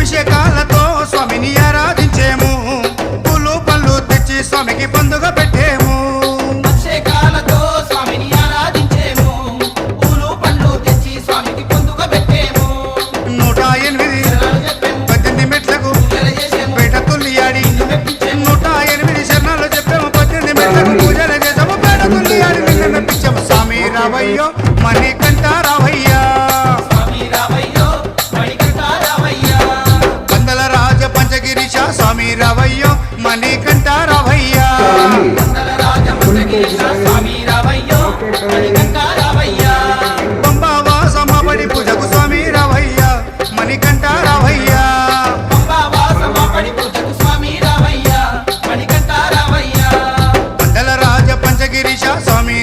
అభిషేకాలతో స్వామిని ఆరాధించేము పూలు పళ్ళు తెచ్చి స్వామికి పండుగ పెట్టేము అభిషేకాలతో స్వామిని ఆరాధించేము పూలు పండ్లు తెచ్చి స్వామికి పండుగ పెట్టేము 108 మెట్లకు పేట తుల్లియాడి 108 శరణాలు చెప్పాము 18 మెట్లకు పూజలు చేసాము పేట తుల్లియాడి నిన్ను మెప్పించాము స్వామి రావయ్యో మణికంఠ రావయ్యా స్వామి రావయ్యో మణికంఠ రావయ్యా పందల రాజ పంచగిరీశ స్వామి రావయ్యో మణికంఠ రావయ్యా పందల రాజ పంచగిరీశ స్వామి రావయ్యో మణికంఠ రావయ్యా పంబావాస మాబడి పూజకు స్వామి రావయ్యా మణికంఠ రావయ్యా పంబావాస మాబడి పూజకు స్వామి రావయ్యా మణికంఠ రావయ్యా పందల రాజ పంచగిరీశ స్వామి